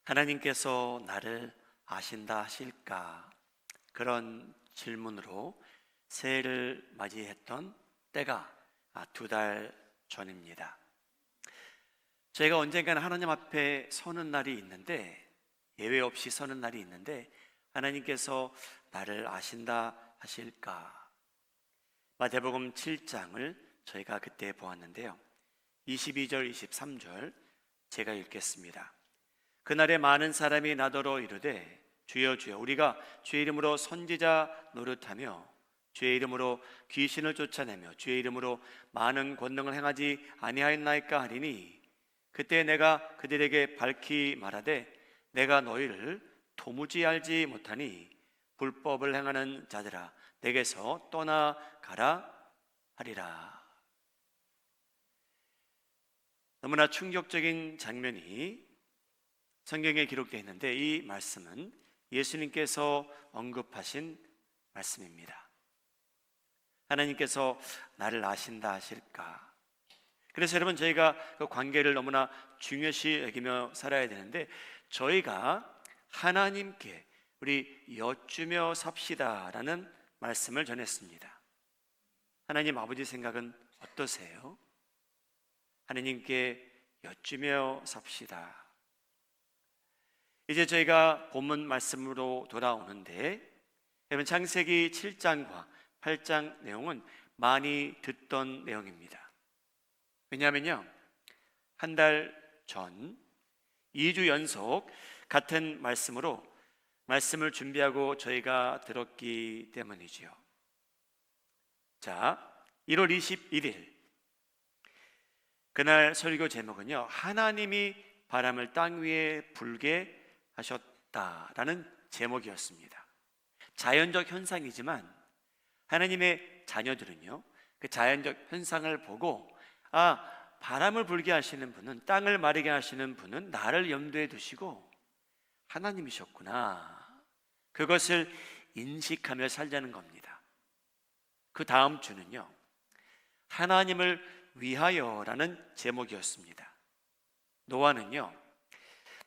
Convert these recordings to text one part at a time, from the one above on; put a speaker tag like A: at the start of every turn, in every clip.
A: 하나님께서 나를 아신다 하실까? 그런 질문으로 새해를 맞이했던 때가 2달 전입니다. 저희가 언젠가는 하나님 앞에 서는 날이 있는데, 예외 없이 서는 날이 있는데, 하나님께서 나를 아신다 하실까? 마태복음 7장을 저희가 그때 보았는데요, 22절 23절 제가 읽겠습니다. 그날에 많은 사람이 나더러 이르되 주여 주여 우리가 주의 이름으로 선지자 노릇하며 주의 이름으로 귀신을 쫓아내며 주의 이름으로 많은 권능을 행하지 아니하였나이까 하리니, 그때 내가 그들에게 밝히 말하되 내가 너희를 도무지 알지 못하니 불법을 행하는 자들아 내게서 떠나가라 하리라. 너무나 충격적인 장면이 성경에 기록되어 있는데, 이 말씀은 예수님께서 언급하신 말씀입니다. 하나님께서 나를 아신다 하실까? 그래서 여러분, 저희가 그 관계를 너무나 중요시 여기며 살아야 되는데, 저희가 하나님께 우리 여쭈며 삽시다라는 말씀을 전했습니다. 하나님 아버지 생각은 어떠세요? 하나님께 여쭈며 삽시다. 이제 저희가 본문 말씀으로 돌아오는데, 여러분, 창세기 7장과 8장 내용은 많이 듣던 내용입니다. 왜냐하면요, 한 달 전 2주 연속 같은 말씀으로 말씀을 준비하고 저희가 들었기 때문이지요. 자, 1월 21일 그날 설교 제목은요, 하나님이 바람을 땅 위에 불게 하셨다라는 제목이었습니다. 자연적 현상이지만 하나님의 자녀들은요, 그 자연적 현상을 보고 바람을 불게 하시는 분은, 땅을 마르게 하시는 분은 나를 염두에 두시고 하나님이셨구나, 그것을 인식하며 살자는 겁니다. 그 다음 주는요, 하나님을 위하여라는 제목이었습니다. 노아는요,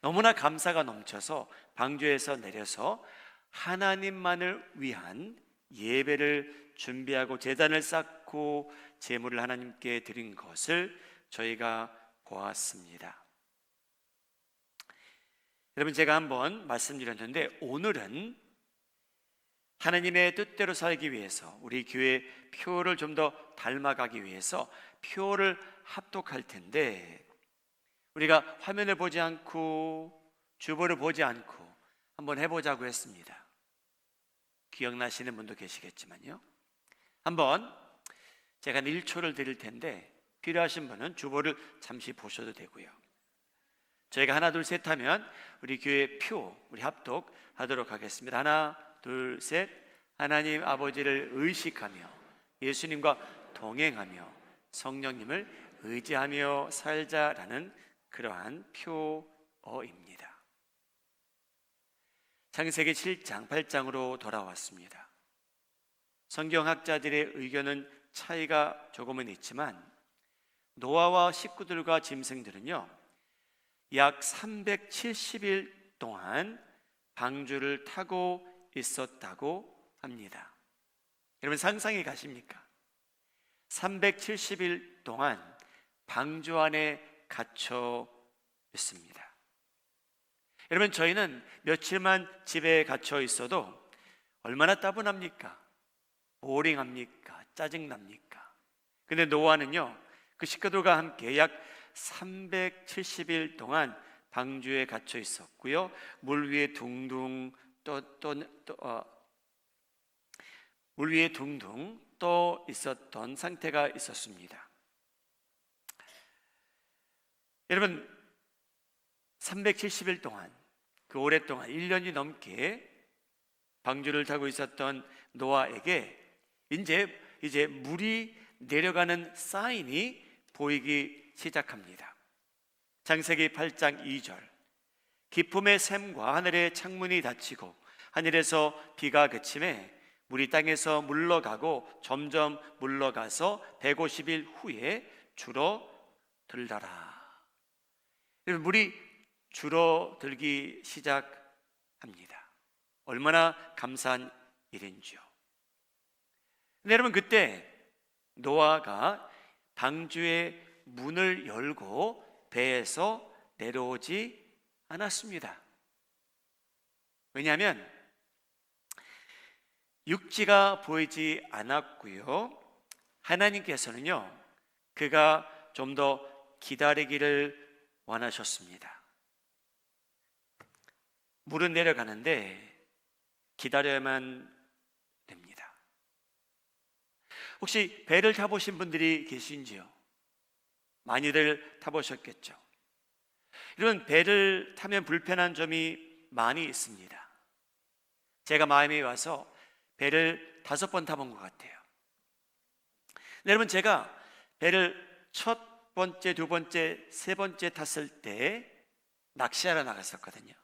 A: 너무나 감사가 넘쳐서 방주에서 내려서 하나님만을 위한 예배를 준비하고 제단을 쌓고 제물을 하나님께 드린 것을 저희가 보았습니다. 여러분, 제가 한번 말씀드렸는데, 오늘은 하나님의 뜻대로 살기 위해서 우리 교회 표를 좀 더 닮아가기 위해서 표를 합독할 텐데, 우리가 화면을 보지 않고 주보를 보지 않고 한번 해보자고 했습니다. 기억나시는 분도 계시겠지만요, 한번 제가 1초를 드릴 텐데 필요하신 분은 주보를 잠시 보셔도 되고요, 저희가 하나 둘 셋 하면 우리 교회 표 우리 합독하도록 하겠습니다. 하나 둘 셋. 하나님 아버지를 의식하며 예수님과 동행하며 성령님을 의지하며 살자라는 그러한 표어입니다. 창세기 7장 8장으로 돌아왔습니다. 성경학자들의 의견은 차이가 조금은 있지만 노아와 식구들과 짐승들은요, 약 370일 동안 방주를 타고 있었다고 합니다. 여러분, 상상이 가십니까? 370일 동안 방주 안에 갇혀 있습니다. 여러분, 저희는 며칠만 집에 갇혀 있어도 얼마나 따분합니까? 보링합니까? 짜증납니까? 근데 노아는요, 그 식구들과 함께 약 370일 동안 방주에 갇혀 있었고요, 물 위에 둥둥 물 위에 둥둥 떠 있었던 상태가 있었습니다. 여러분, 370일 동안, 그 오랫동안 1년이 넘게 방주를 타고 있었던 노아에게 이제 물이 내려가는 사인이 보이기 시작합니다. 창세기 8장 2절, 기품의 샘과 하늘의 창문이 닫히고 하늘에서 비가 그침에 물이 땅에서 물러가고 점점 물러가서 150일 후에 줄어들더라. 물이 줄어들기 시작합니다. 얼마나 감사한 일인지요. 근데 여러분, 그때 노아가 방주의 문을 열고 배에서 내려오지 않았습니다. 왜냐하면 육지가 보이지 않았고요, 하나님께서는요, 그가 좀 더 기다리기를 원하셨습니다. 물은 내려가는데 기다려야만 됩니다. 혹시 배를 타보신 분들이 계신지요? 많이들 타보셨겠죠. 이런 배를 타면 불편한 점이 많이 있습니다. 제가 마음에 와서 배를 5번 타본 것 같아요. 여러분, 제가 배를 첫 번째, 두 번째, 세 번째 탔을 때 낚시하러 나갔었거든요.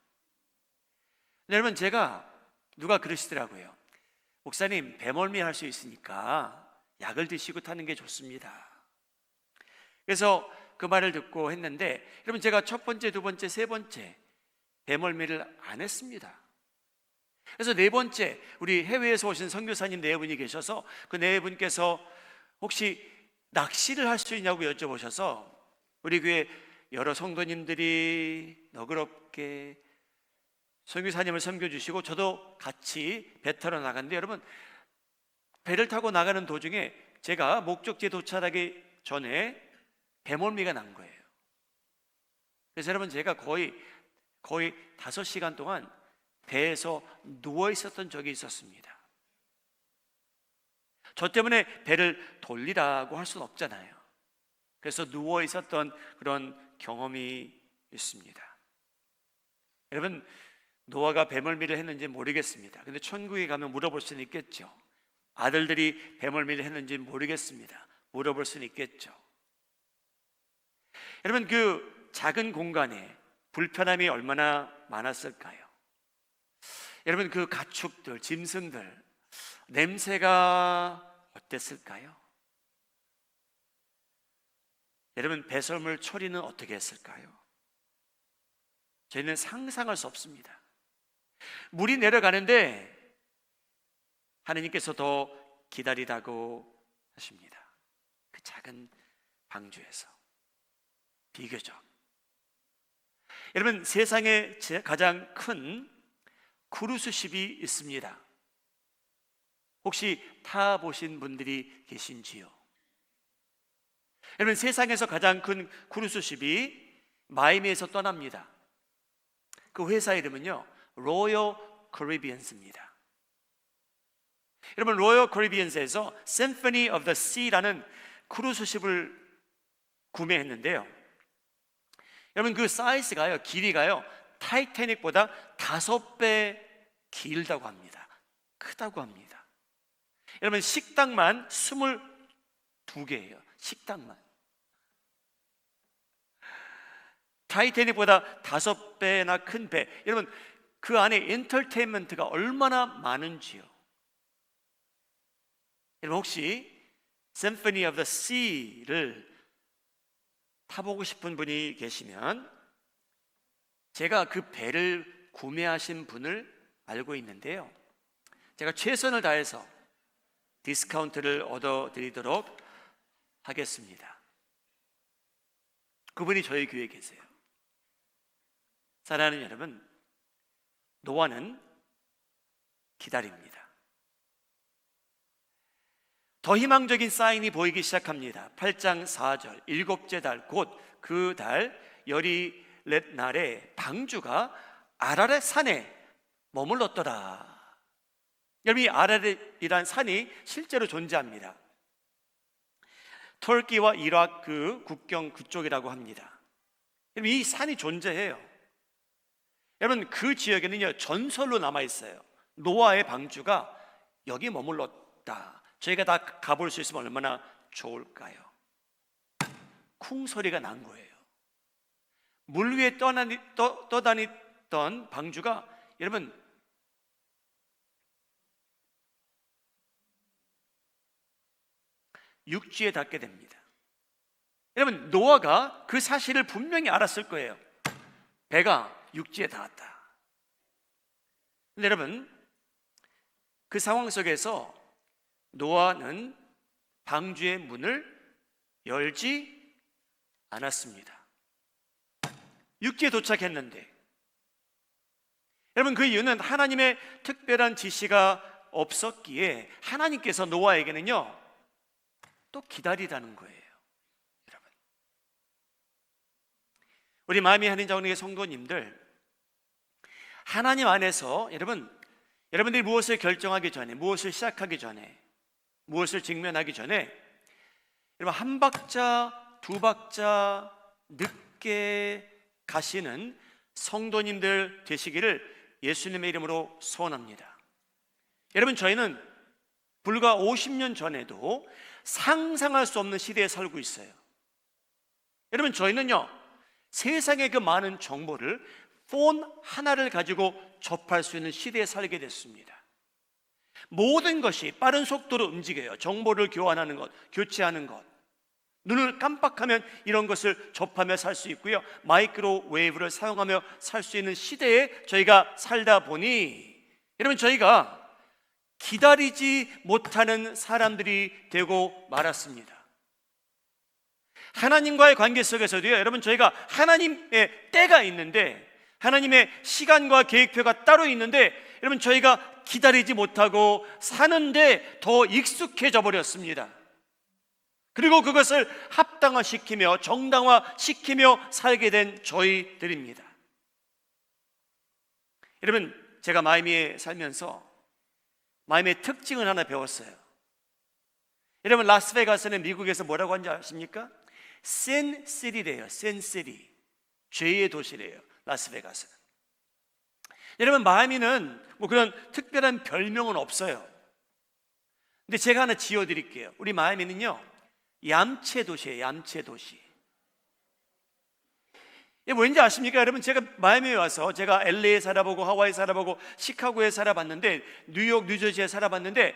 A: 여러분, 제가 누가 그러시더라고요. 목사님, 배멀미 할 수 있으니까 약을 드시고 타는 게 좋습니다. 그래서 그 말을 듣고 했는데, 여러분, 제가 첫 번째, 두 번째, 세 번째 배멀미를 안 했습니다. 그래서 네 번째, 우리 해외에서 오신 선교사님 네 분이 계셔서 그 네 분께서 혹시 낚시를 할 수 있냐고 여쭤보셔서 우리 교회 여러 성도님들이 너그럽게 선교사님을 섬겨주시고 저도 같이 배 타러 나갔는데, 여러분, 배를 타고 나가는 도중에 제가 목적지에 도착하기 전에 배멀미가 난 거예요. 그래서 여러분, 제가 거의 5시간 동안 배에서 누워 있었던 적이 있었습니다. 저 때문에 배를 돌리라고 할 수는 없잖아요. 그래서 누워 있었던 그런 경험이 있습니다. 여러분, 노아가 배멀미를 했는지 모르겠습니다. 근데 천국에 가면 물어볼 수는 있겠죠. 아들들이 배멀미를 했는지 모르겠습니다. 물어볼 수는 있겠죠. 여러분, 그 작은 공간에 불편함이 얼마나 많았을까요? 여러분, 그 가축들, 짐승들, 냄새가 어땠을까요? 여러분, 배설물 처리는 어떻게 했을까요? 저희는 상상할 수 없습니다. 물이 내려가는데 하나님께서 더 기다리라고 하십니다. 그 작은 방주에서. 비교적, 여러분, 세상에 가장 큰 크루즈십이 있습니다. 혹시 타보신 분들이 계신지요? 여러분, 세상에서 가장 큰 크루즈십이 마이애미에서 떠납니다. 그 회사 이름은요, 로열 커리비안스입니다. 여러분, 로열 커리비안스에서 Symphony of the Sea라는 크루즈십을 구매했는데요, 여러분, 그 사이즈가요, 길이가요, 타이타닉보다 5배 길다고 합니다. 크다고 합니다. 여러분, 식당만 22개예요. 식당만. 타이타닉보다 5배나 큰 배. 여러분, 그 안에 엔터테인먼트가 얼마나 많은지요. 여러분, 혹시 Symphony of the Sea를 타보고 싶은 분이 계시면 제가 그 배를 구매하신 분을 알고 있는데요, 제가 최선을 다해서 디스카운트를 얻어드리도록 하겠습니다. 그분이 저희 교회에 계세요. 사랑하는 여러분, 노아는 기다립니다. 더 희망적인 사인이 보이기 시작합니다. 8장 4절, 7째 달 곧 그 달 열이렛 날에 방주가 아라렛 산에 머물렀더라. 여러분, 이 아라렛이란 산이 실제로 존재합니다. 터키와 이라크 국경 그쪽이라고 합니다. 여러분, 이 산이 존재해요. 여러분, 그 지역에는요, 전설로 남아있어요. 노아의 방주가 여기 머물렀다. 저희가 다 가볼 수 있으면 얼마나 좋을까요? 쿵 소리가 난 거예요. 물 위에 떠다니던 방주가 여러분, 육지에 닿게 됩니다. 여러분, 노아가 그 사실을 분명히 알았을 거예요. 배가 육지에 닿았다. 근데 여러분, 그 상황 속에서 노아는 방주의 문을 열지 않았습니다. 육지에 도착했는데, 여러분, 그 이유는 하나님의 특별한 지시가 없었기에 하나님께서 노아에게는요 또 기다리라는 거예요. 여러분, 우리 마음이 하는 자원의 성도님들, 하나님 안에서 여러분들이 무엇을 결정하기 전에, 무엇을 시작하기 전에, 무엇을 직면하기 전에 여러분 한 박자 두 박자 늦게 가시는 성도님들 되시기를 예수님의 이름으로 소원합니다. 여러분, 저희는 불과 50년 전에도 상상할 수 없는 시대에 살고 있어요. 여러분, 저희는요 세상의 그 많은 정보를 폰 하나를 가지고 접할 수 있는 시대에 살게 됐습니다. 모든 것이 빠른 속도로 움직여요. 정보를 교환하는 것, 교체하는 것, 눈을 깜빡하면 이런 것을 접하며 살 수 있고요, 마이크로웨이브를 사용하며 살 수 있는 시대에 저희가 살다 보니 여러분, 저희가 기다리지 못하는 사람들이 되고 말았습니다. 하나님과의 관계 속에서도요, 여러분, 저희가 하나님의 때가 있는데, 하나님의 시간과 계획표가 따로 있는데, 여러분, 저희가 기다리지 못하고 사는데 더 익숙해져 버렸습니다. 그리고 그것을 합당화시키며 정당화시키며 살게 된 저희들입니다. 여러분, 제가 마이애미에 살면서 마이애미의 특징을 하나 배웠어요. 여러분, 라스베가스는 미국에서 뭐라고 하는지 아십니까? 센시티래요. 센시티, 죄의 도시래요, 라스베가스는. 여러분, 마이애미는 뭐 그런 특별한 별명은 없어요. 근데 제가 하나 지어드릴게요. 우리 마이애미는요 얌체 도시예요. 얌체 도시. 이게 뭔지 아십니까? 여러분, 제가 마이애미에 와서 제가 LA에 살아보고 하와이 살아보고 시카고에 살아봤는데 뉴욕, 뉴저지에 살아봤는데,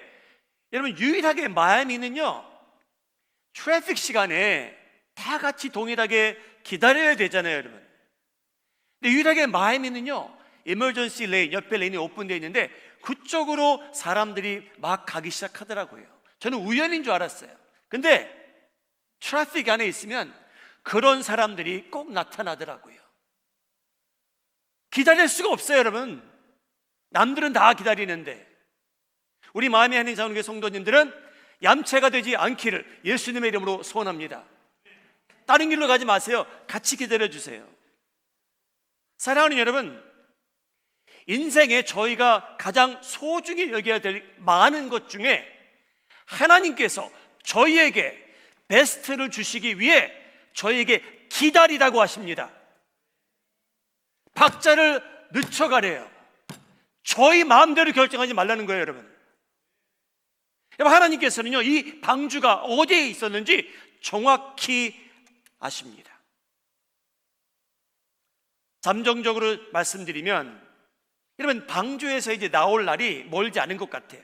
A: 여러분, 유일하게 마이애미는요 트래픽 시간에 다 같이 동일하게 기다려야 되잖아요, 여러분. 근데 유일하게 마이애미는요 에머전시 레인, 옆에 레인이 오픈되어 있는데 그쪽으로 사람들이 막 가기 시작하더라고요. 저는 우연인 줄 알았어요. 근데 트래픽 안에 있으면 그런 사람들이 꼭 나타나더라고요. 기다릴 수가 없어요, 여러분. 남들은 다 기다리는데. 우리 마음에 하는 자원교회 성도님들은 얌체가 되지 않기를 예수님의 이름으로 소원합니다. 다른 길로 가지 마세요. 같이 기다려 주세요. 사랑하는 여러분, 인생에 저희가 가장 소중히 여겨야 될 많은 것 중에 하나님께서 저희에게 베스트를 주시기 위해 저희에게 기다리라고 하십니다. 박자를 늦춰가래요. 저희 마음대로 결정하지 말라는 거예요, 여러분. 하나님께서는요 이 방주가 어디에 있었는지 정확히 아십니다. 잠정적으로 말씀드리면, 여러분, 방주에서 이제 나올 날이 멀지 않은 것 같아요.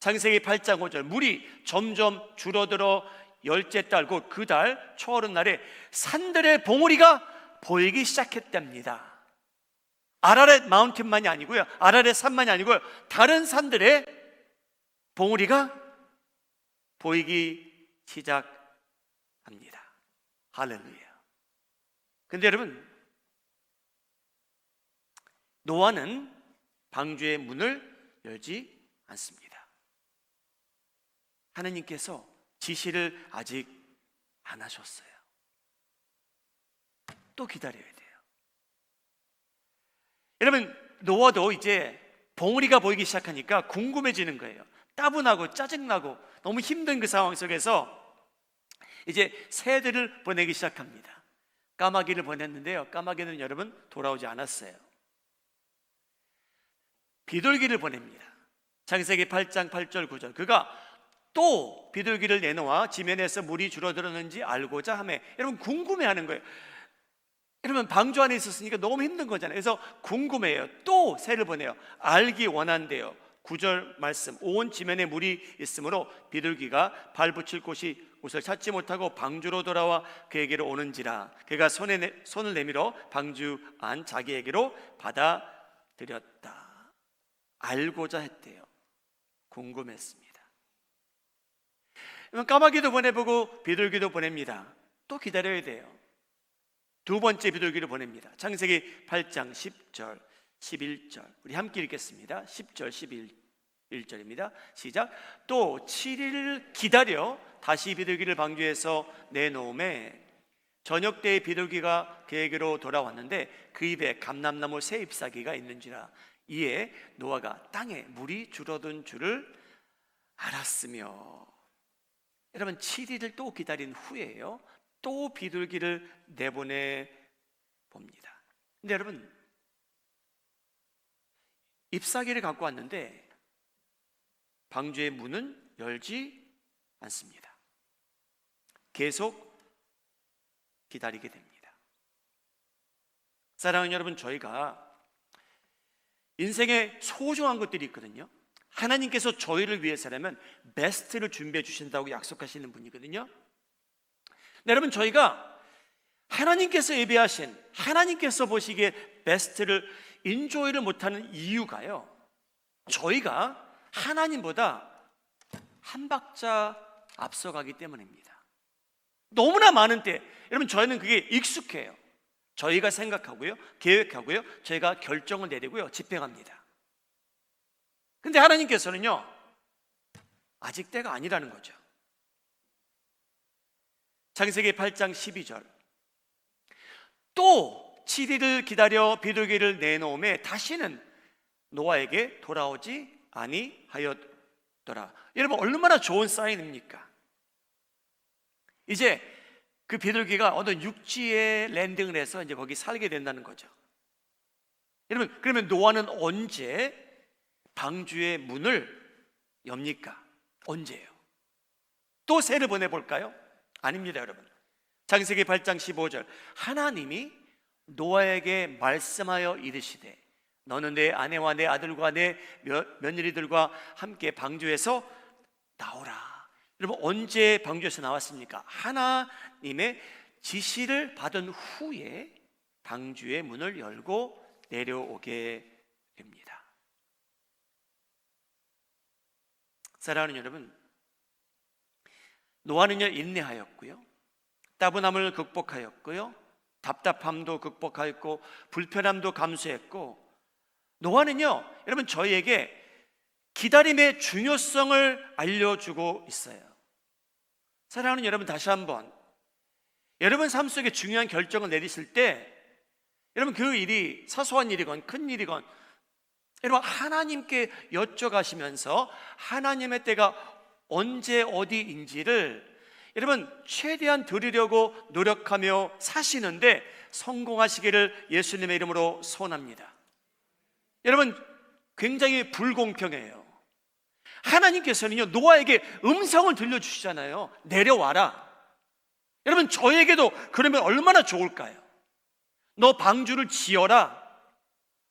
A: 창세기 8장 5절, 물이 점점 줄어들어 열째 달, 곧 그 달 초하룻 날에 산들의 봉우리가 보이기 시작했답니다. 아라렛 마운틴만이 아니고요, 아라렛 산만이 아니고요, 다른 산들의 봉우리가 보이기 시작합니다. 할렐루야. 근데 여러분, 노아는 방주의 문을 열지 않습니다. 하나님께서 지시를 아직 안 하셨어요. 또 기다려야 돼요. 여러분, 노아도 이제 봉우리가 보이기 시작하니까 궁금해지는 거예요. 따분하고 짜증나고 너무 힘든 그 상황 속에서 이제 새들을 보내기 시작합니다. 까마귀를 보냈는데요, 까마귀는 여러분 돌아오지 않았어요. 비둘기를 보냅니다. 창세기 8장 8절 9절, 그가 또 비둘기를 내놓아 지면에서 물이 줄어들었는지 알고자 하며, 여러분 궁금해하는 거예요. 여러분, 방주 안에 있었으니까 너무 힘든 거잖아요. 그래서 궁금해요. 또 새를 보내요. 알기 원한대요. 9절 말씀, 온 지면에 물이 있으므로 비둘기가 발 붙일 곳이 옷을 찾지 못하고 방주로 돌아와 그에게로 오는지라 그가 손을 내밀어 방주 안 자기에게로 받아들였다. 알고자 했대요. 궁금했습니다. 까마귀도 보내보고 비둘기도 보냅니다. 또 기다려야 돼요. 두 번째 비둘기를 보냅니다. 창세기 8장 10절 11절 우리 함께 읽겠습니다. 10절 11절입니다. 시작. 또 7일을 기다려 다시 비둘기를 방주에서 내놓음에 저녁 때에 비둘기가 그에게로 돌아왔는데 그 입에 감람나무 새 잎사귀가 있는지라 이에 노아가 땅에 물이 줄어든 줄을 알았으며. 여러분 7일을 또 기다린 후에요 또 비둘기를 내보내 봅니다. 근데 여러분 잎사귀를 갖고 왔는데 방주의 문은 열지 않습니다. 계속 기다리게 됩니다. 사랑하는 여러분, 저희가 인생에 소중한 것들이 있거든요. 하나님께서 저희를 위해서라면 베스트를 준비해 주신다고 약속하시는 분이거든요. 네, 여러분 저희가 하나님께서 예배하신 하나님께서 보시기에 베스트를 인조이를 못하는 이유가요 저희가 하나님보다 한 박자 앞서가기 때문입니다. 너무나 많은 때 여러분 저희는 그게 익숙해요. 저희가 생각하고요 계획하고요 저희가 결정을 내리고요 집행합니다. 근데 하나님께서는요 아직 때가 아니라는 거죠. 창세기 8장 12절 또 7일을 기다려 비둘기를 내놓음에 다시는 노아에게 돌아오지 아니하였더라. 여러분 얼마나 좋은 사인입니까? 이제 그 비둘기가 어떤 육지에 랜딩을 해서 이제 거기 살게 된다는 거죠. 여러분 그러면 노아는 언제 방주의 문을 엽니까? 언제예요? 또 새를 보내볼까요? 아닙니다 여러분. 창세기 8장 15절 하나님이 노아에게 말씀하여 이르시되 너는 내 아내와 내 아들과 내 며느리들과 함께 방주에서 나오라. 여러분 언제 방주에서 나왔습니까? 하나님의 지시를 받은 후에 방주의 문을 열고 내려오게 됩니다. 사랑하는 여러분, 노아는요 인내하였고요 따분함을 극복하였고요 답답함도 극복하였고 불편함도 감수했고 노아는요 여러분 저희에게 기다림의 중요성을 알려주고 있어요. 사랑하는 여러분 다시 한번 여러분 삶 속에 중요한 결정을 내리실 때 여러분 그 일이 사소한 일이건 큰 일이건 여러분 하나님께 여쭤가시면서 하나님의 때가 언제 어디인지를 여러분 최대한 들으려고 노력하며 사시는데 성공하시기를 예수님의 이름으로 소원합니다. 여러분 굉장히 불공평해요. 하나님께서는요 노아에게 음성을 들려주시잖아요. 내려와라. 여러분 저에게도 그러면 얼마나 좋을까요? 너 방주를 지어라.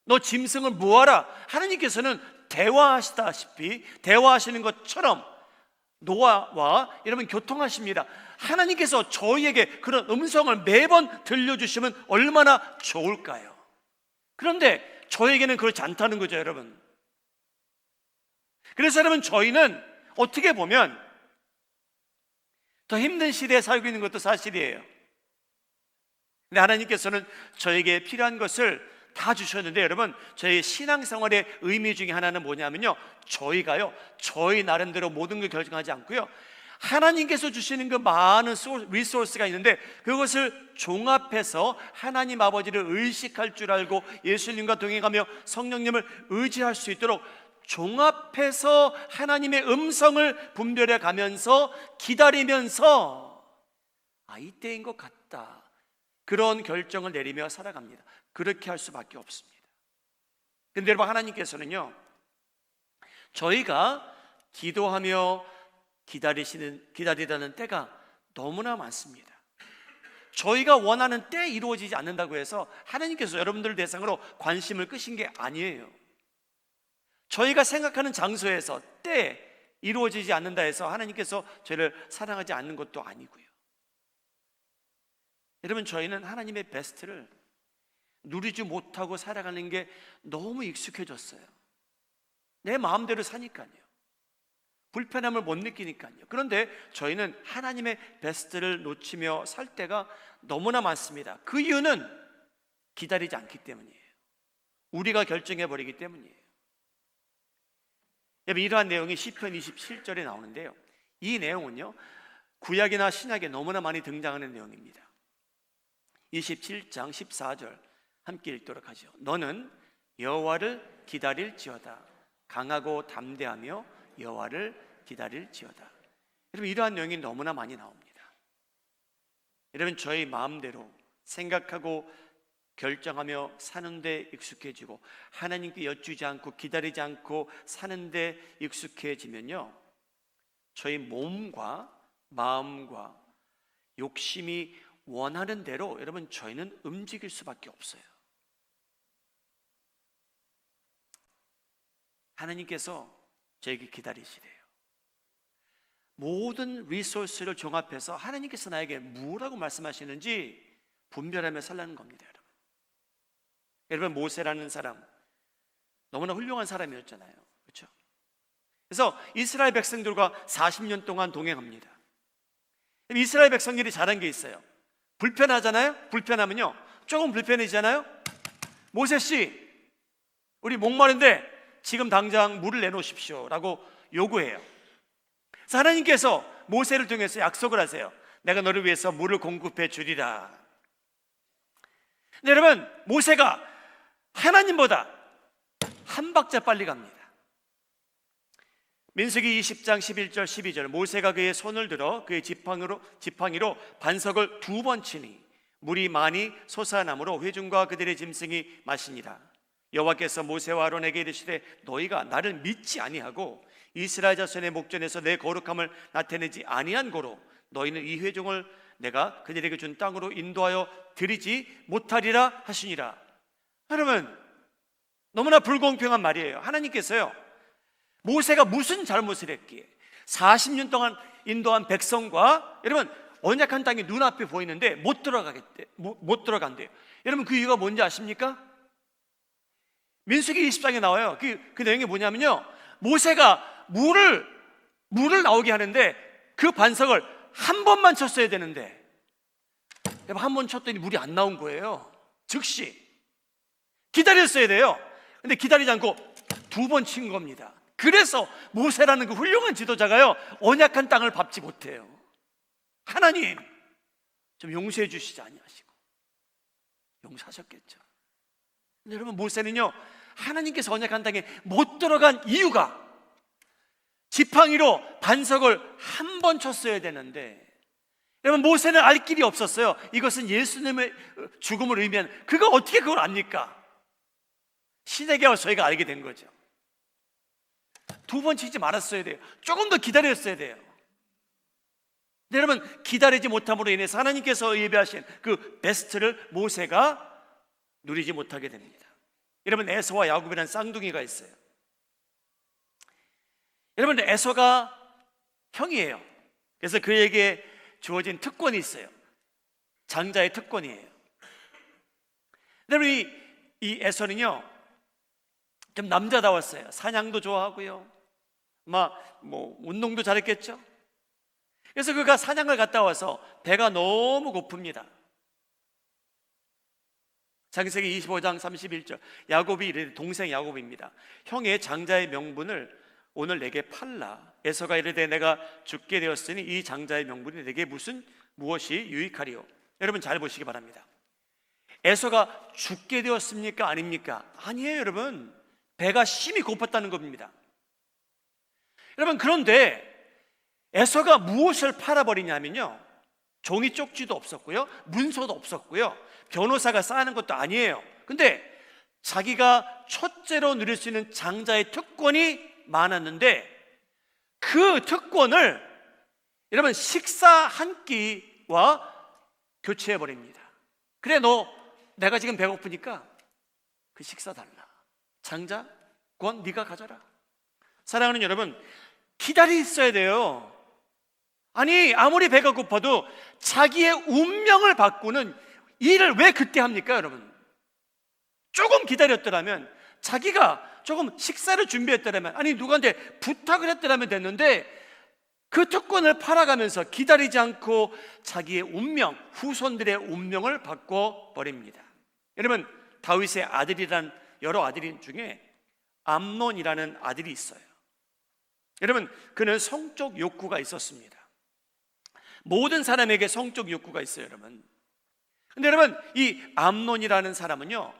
A: 너 짐승을 모아라. 하나님께서는 대화하시다시피 대화하시는 것처럼 노아와 여러분 교통하십니다. 하나님께서 저희에게 그런 음성을 매번 들려주시면 얼마나 좋을까요? 그런데 저에게는 그렇지 않다는 거죠 여러분. 그래서 여러분 저희는 어떻게 보면 더 힘든 시대에 살고 있는 것도 사실이에요. 근데 하나님께서는 저에게 필요한 것을 다 주셨는데 여러분 저희 신앙생활의 의미 중에 하나는 뭐냐면요 저희가요 저희 나름대로 모든 걸 결정하지 않고요 하나님께서 주시는 그 많은 리소스가 있는데 그것을 종합해서 하나님 아버지를 의식할 줄 알고 예수님과 동행하며 성령님을 의지할 수 있도록 종합해서 하나님의 음성을 분별해 가면서 기다리면서 이때인 것 같다 그런 결정을 내리며 살아갑니다. 그렇게 할 수밖에 없습니다. 근데 여러분 하나님께서는요 저희가 기도하며 기다리다는 때가 너무나 많습니다. 저희가 원하는 때에 이루어지지 않는다고 해서 하나님께서 여러분들 대상으로 관심을 끄신 게 아니에요. 저희가 생각하는 장소에서 때에 이루어지지 않는다 해서 하나님께서 저희를 사랑하지 않는 것도 아니고요. 여러분, 저희는 하나님의 베스트를 누리지 못하고 살아가는 게 너무 익숙해졌어요. 내 마음대로 사니까요. 불편함을 못 느끼니까요. 그런데 저희는 하나님의 베스트를 놓치며 살 때가 너무나 많습니다. 그 이유는 기다리지 않기 때문이에요. 우리가 결정해버리기 때문이에요. 여러분, 이러한 내용이 시편 27절에 나오는데요, 이 내용은요 구약이나 신약에 너무나 많이 등장하는 내용입니다. 27장 14절 함께 읽도록 하죠. 너는 여호와를 기다릴지어다. 강하고 담대하며 여호와를 기다릴지어다. 여러분, 이러한 내용이 너무나 많이 나옵니다. 여러분, 저희 마음대로 생각하고 결정하며 사는데 익숙해지고 하나님께 여쭈지 않고 기다리지 않고 사는데 익숙해지면요, 저희 몸과 마음과 욕심이 원하는 대로 여러분 저희는 움직일 수밖에 없어요. 하나님께서 저에게 기다리시래요. 모든 리소스를 종합해서 하나님께서 나에게 뭐라고 말씀하시는지 분별하며 살라는 겁니다. 여러분, 모세라는 사람 너무나 훌륭한 사람이었잖아요. 그렇죠? 그래서 이스라엘 백성들과 40년 동안 동행합니다. 이스라엘 백성들이 잘한 게 있어요. 불편하잖아요. 불편하면요, 조금 불편해지잖아요. 모세씨, 우리 목마른데 지금 당장 물을 내놓으십시오 라고 요구해요. 그래서 하나님께서 모세를 통해서 약속을 하세요. 내가 너를 위해서 물을 공급해 주리라. 근데 여러분, 모세가 하나님보다 한 박자 빨리 갑니다. 민수기 20장 11절 12절, 모세가 그의 손을 들어 그의 지팡이로 반석을 2번 치니 물이 많이 솟아나므로 회중과 그들의 짐승이 마시니라. 여호와께서 모세와 아론에게 이르시되 너희가 나를 믿지 아니하고 이스라엘 자손의 목전에서 내 거룩함을 나타내지 아니한 고로 너희는 이 회중을 내가 그들에게 준 땅으로 인도하여 드리지 못하리라 하시니라. 여러분, 너무나 불공평한 말이에요. 하나님께서요, 모세가 무슨 잘못을 했기에 40년 동안 인도한 백성과 여러분 언약한 땅이 눈앞에 보이는데 못 들어간대요. 여러분, 그 이유가 뭔지 아십니까? 민수기 20장에 나와요. 그 내용이 뭐냐면요, 모세가 물을 나오게 하는데 그 반석을 한 번만 쳤어야 되는데 한 번 쳤더니 물이 안 나온 거예요. 즉시 기다렸어야 돼요. 근데 기다리지 않고 2번 친 겁니다. 그래서 모세라는 그 훌륭한 지도자가요, 언약한 땅을 밟지 못해요. 하나님 좀 용서해 주시지 아니하시고 용서하셨겠죠. 근데 여러분, 모세는요, 하나님께서 언약한 땅에 못 들어간 이유가 지팡이로 반석을 한 번 쳤어야 되는데, 여러분, 모세는 알 길이 없었어요. 이것은 예수님의 죽음을 의미하는, 그가 어떻게 그걸 압니까? 신에게 와서 저희가 알게 된 거죠. 2번 치지 말았어야 돼요. 조금 더 기다렸어야 돼요. 근데 여러분, 기다리지 못함으로 인해서 하나님께서 예배하신 그 베스트를 모세가 누리지 못하게 됩니다. 여러분, 에서와 야곱이라는 쌍둥이가 있어요. 여러분, 에서가 형이에요. 그래서 그에게 주어진 특권이 있어요. 장자의 특권이에요. 여러분, 이 에서는요 좀 남자다웠어요. 사냥도 좋아하고요, 운동도 잘했겠죠. 그래서 그가 사냥을 갔다 와서 배가 너무 고픕니다. 창세기 25장 31절, 야곱이 이르되, 동생 야곱입니다. 형의 장자의 명분을 오늘 내게 팔라. 에서가 이르되 내가 죽게 되었으니 이 장자의 명분이 내게 무엇이 유익하리요. 여러분, 잘 보시기 바랍니다. 에서가 죽게 되었습니까? 아닙니까? 아니에요. 여러분, 배가 심히 고팠다는 겁니다. 여러분, 그런데 에서가 무엇을 팔아버리냐면요, 종이 쪽지도 없었고요, 문서도 없었고요, 변호사가 쌓는 것도 아니에요. 근데 자기가 첫째로 누릴 수 있는 장자의 특권이 많았는데 그 특권을 여러분 식사 한 끼와 교체해버립니다. 그래, 내가 지금 배고프니까 그 식사 달라. 장자권 네가 가져라. 사랑하는 여러분, 있어야 돼요. 아니, 아무리 배가 고파도 자기의 운명을 바꾸는 일을 왜 그때 합니까, 여러분? 조금 기다렸더라면, 자기가 조금 식사를 준비했더라면, 아니 누구한테 부탁을 했더라면 됐는데, 그 특권을 팔아가면서 기다리지 않고 자기의 운명, 후손들의 운명을 바꿔버립니다. 여러분, 다윗의 아들이란 여러 아들 중에 암논이라는 아들이 있어요. 여러분, 그는 성적 욕구가 있었습니다. 모든 사람에게 성적 욕구가 있어요, 여러분. 근데 여러분, 이 암논이라는 사람은요,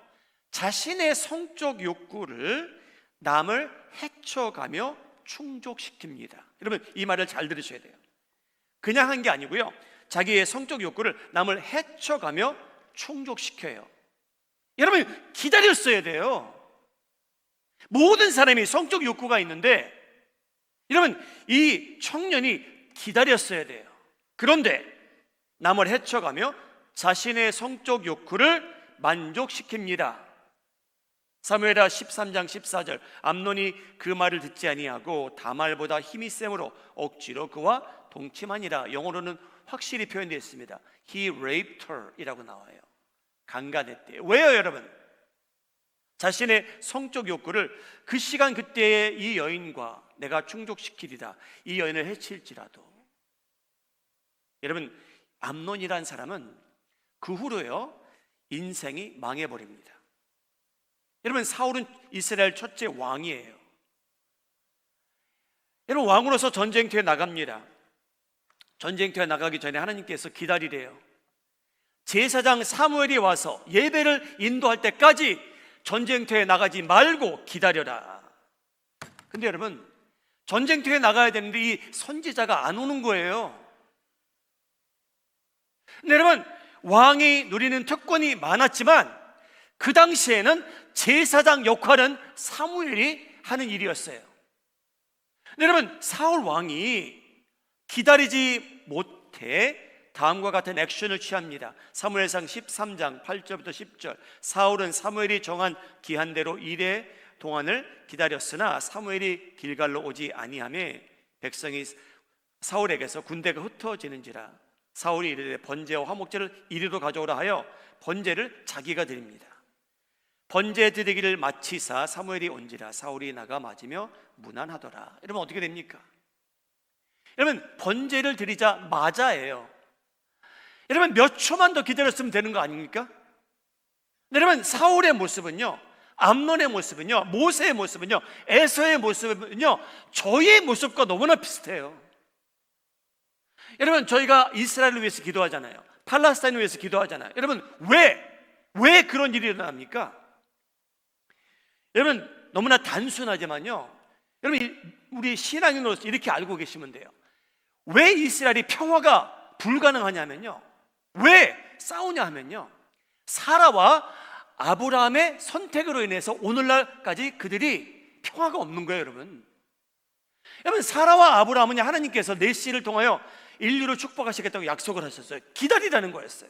A: 자신의 성적 욕구를 남을 해쳐가며 충족시킵니다. 여러분, 이 말을 잘 들으셔야 돼요. 그냥 한 게 아니고요, 자기의 성적 욕구를 남을 해쳐가며 충족시켜요. 여러분, 기다렸어야 돼요. 모든 사람이 성적 욕구가 있는데, 여러분, 이 청년이 기다렸어야 돼요. 그런데 남을 해쳐가며 자신의 성적 욕구를 만족시킵니다. 사무엘하 13장 14절, 암논이 그 말을 듣지 아니하고 다말보다 힘이 셈으로 억지로 그와 동침하니라. 영어로는 확실히 표현되어 있습니다. He raped her 이라고 나와요. 강간했대요. 왜요, 여러분? 자신의 성적 욕구를 그 시간 그때의 이 여인과 내가 충족시키리다, 이 여인을 해칠지라도. 여러분, 암논이란 사람은 그 후로요, 인생이 망해버립니다. 여러분, 사울은 이스라엘 첫째 왕이에요. 여러분, 왕으로서 전쟁터에 나갑니다. 전쟁터에 나가기 전에 하나님께서 기다리래요. 제사장 사무엘이 와서 예배를 인도할 때까지 전쟁터에 나가지 말고 기다려라. 근데 여러분, 전쟁터에 나가야 되는데 이 선지자가 안 오는 거예요. 근데 여러분, 왕이 누리는 특권이 많았지만 그 당시에는 제사장 역할은 사무엘이 하는 일이었어요. 근데 여러분, 사울 왕이 기다리지 못해 다음과 같은 액션을 취합니다. 사무엘상 13장 8절부터 10절. 사울은 사무엘이 정한 기한대로 이레 동안을 기다렸으나 사무엘이 길갈로 오지 아니하며 백성이 사울에게서 군대가 흩어지는지라. 사울이 이르되 번제와 화목제를 이리로 가져오라 하여 번제를 자기가 드립니다. 번제 드리기를 마치사 사무엘이 온지라. 사울이 나가 맞으며 무난하더라. 여러분, 어떻게 됩니까? 여러분, 번제를 드리자마자예요. 여러분, 몇 초만 더 기다렸으면 되는 거 아닙니까? 여러분, 사울의 모습은요, 암논의 모습은요, 모세의 모습은요, 에서의 모습은요, 저희의 모습과 너무나 비슷해요. 여러분, 저희가 이스라엘을 위해서 기도하잖아요. 팔레스타인을 위해서 기도하잖아요. 여러분, 왜 그런 일이 일어납니까? 여러분, 너무나 단순하지만요, 여러분, 우리 신앙인으로서 이렇게 알고 계시면 돼요. 왜 이스라엘이 평화가 불가능하냐면요, 왜 싸우냐 하면요, 사라와 아브라함의 선택으로 인해서 오늘날까지 그들이 평화가 없는 거예요, 여러분. 여러분, 사라와 아브라함은 하나님께서 내 씨를 통하여 인류를 축복하시겠다고 약속을 하셨어요. 기다리라는 거였어요.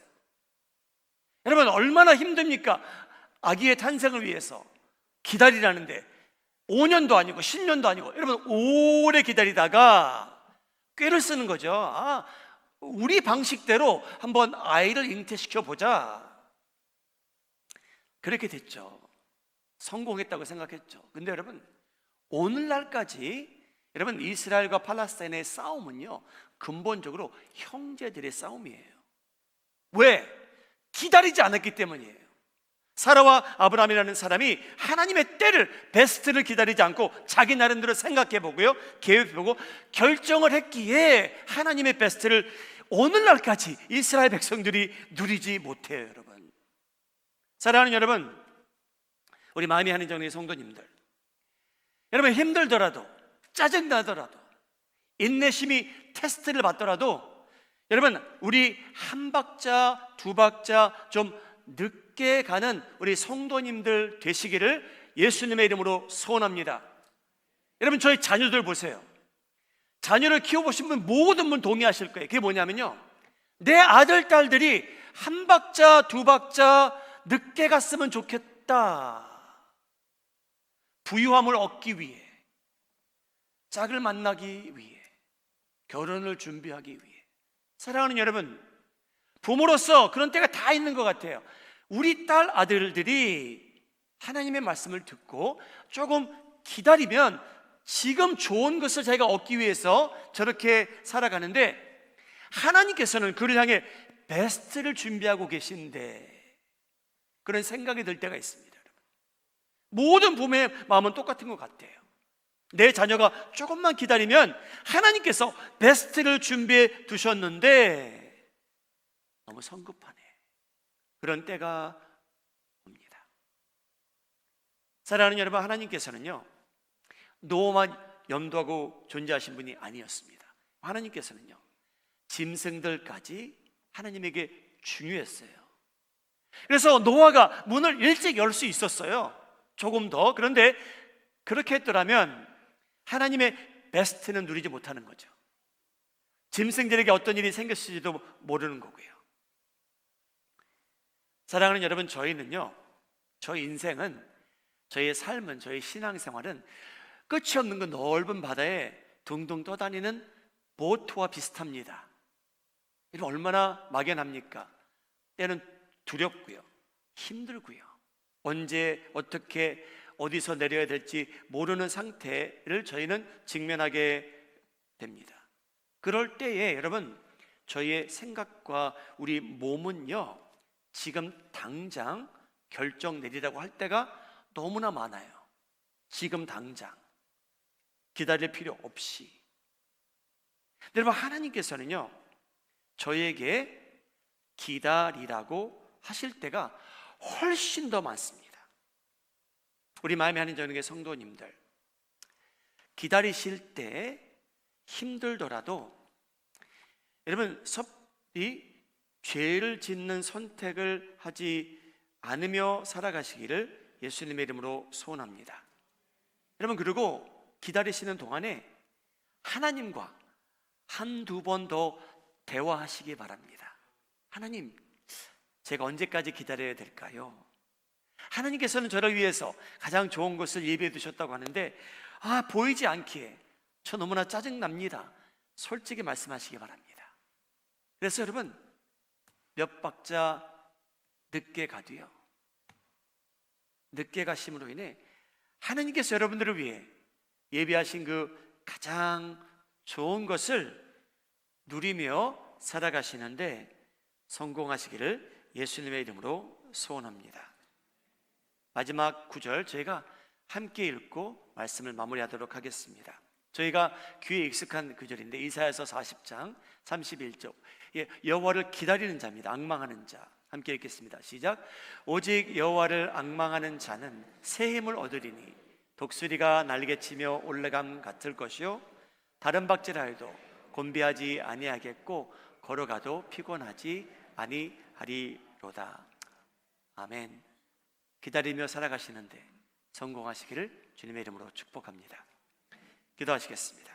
A: 여러분, 얼마나 힘듭니까? 아기의 탄생을 위해서 기다리라는데 5년도 아니고 10년도 아니고, 여러분, 오래 기다리다가 꾀를 쓰는 거죠. 우리 방식대로 한번 아이를 잉태시켜 보자. 그렇게 됐죠. 성공했다고 생각했죠. 근데 여러분, 오늘날까지 여러분, 이스라엘과 팔레스타인의 싸움은요, 근본적으로 형제들의 싸움이에요. 왜? 기다리지 않았기 때문이에요. 사라와 아브라함이라는 사람이 하나님의 때를, 베스트를 기다리지 않고 자기 나름대로 생각해보고요, 계획해보고 결정을 했기에 하나님의 베스트를 오늘날까지 이스라엘 백성들이 누리지 못해요. 여러분, 사랑하는 여러분, 우리 마음이 하는 정리의 성도님들, 여러분, 힘들더라도, 짜증나더라도, 인내심이 테스트를 받더라도, 여러분, 우리 한 박자 두 박자 좀 늦게 가는 우리 성도님들 되시기를 예수님의 이름으로 소원합니다. 여러분, 저희 자녀들 보세요. 자녀를 키워보신 분, 모든 분 동의하실 거예요. 그게 뭐냐면요, 내 아들, 딸들이 한 박자 두 박자 늦게 갔으면 좋겠다. 부유함을 얻기 위해. 짝을 만나기 위해, 결혼을 준비하기 위해. 사랑하는 여러분, 부모로서 그런 때가 다 있는 것 같아요. 우리 딸 아들들이 하나님의 말씀을 듣고 조금 기다리면 지금 좋은 것을 자기가 얻기 위해서 저렇게 살아가는데, 하나님께서는 그를 향해 베스트를 준비하고 계신데, 그런 생각이 들 때가 있습니다. 모든 부모의 마음은 똑같은 것 같아요. 내 자녀가 조금만 기다리면 하나님께서 베스트를 준비해 두셨는데 너무 성급하네. 그런 때가 옵니다. 사랑하는 여러분, 하나님께서는요, 노만 염두하고 존재하신 분이 아니었습니다. 하나님께서는요, 짐승들까지 하나님에게 중요했어요. 그래서 노아가 문을 일찍 열 수 있었어요. 조금 더. 그런데 그렇게 했더라면 하나님의 베스트는 누리지 못하는 거죠. 짐승들에게 어떤 일이 생겼을지도 모르는 거고요. 사랑하는 여러분, 저희는요, 저희 인생은, 저희의 삶은, 저희 신앙생활은 끝이 없는 그 넓은 바다에 둥둥 떠다니는 보트와 비슷합니다. 이런 얼마나 막연합니까? 때는 두렵고요, 힘들고요, 언제 어떻게 어디서 내려야 될지 모르는 상태를 저희는 직면하게 됩니다. 그럴 때에 여러분, 저희의 생각과 우리 몸은요, 지금 당장 결정 내리라고 할 때가 너무나 많아요. 지금 당장 기다릴 필요 없이. 여러분, 하나님께서는요, 저에게 기다리라고 하실 때가 훨씬 더 많습니다. 우리 마음에 하는 저녁의 성도님들, 기다리실 때 힘들더라도 여러분, 섭리 죄를 짓는 선택을 하지 않으며 살아가시기를 예수님의 이름으로 소원합니다. 여러분, 그리고 기다리시는 동안에 하나님과 한두 번 더 대화하시기 바랍니다. 하나님, 제가 언제까지 기다려야 될까요? 하나님께서는 저를 위해서 가장 좋은 것을 예비해 두셨다고 하는데, 보이지 않기에 저 너무나 짜증납니다. 솔직히 말씀하시기 바랍니다. 그래서 여러분, 몇 박자 늦게 가도요, 늦게 가심으로 인해 하나님께서 여러분들을 위해 예비하신 그 가장 좋은 것을 누리며 살아가시는데 성공하시기를 예수님의 이름으로 소원합니다. 마지막 구절 저희가 함께 읽고 말씀을 마무리하도록 하겠습니다. 저희가 귀에 익숙한 구절인데 이사야서 40장 31절, 여호와를 기다리는 자입니다. 앙망하는 자. 함께 읽겠습니다. 시작. 오직 여호와를 앙망하는 자는 새 힘을 얻으리니 독수리가 날개치며 올라감 같을 것이요 다른 박질하여도 곤비하지 아니하겠고 걸어가도 피곤하지 아니하리로다. 아멘. 기다리며 살아가시는데 성공하시기를 주님의 이름으로 축복합니다. 기도하시겠습니다.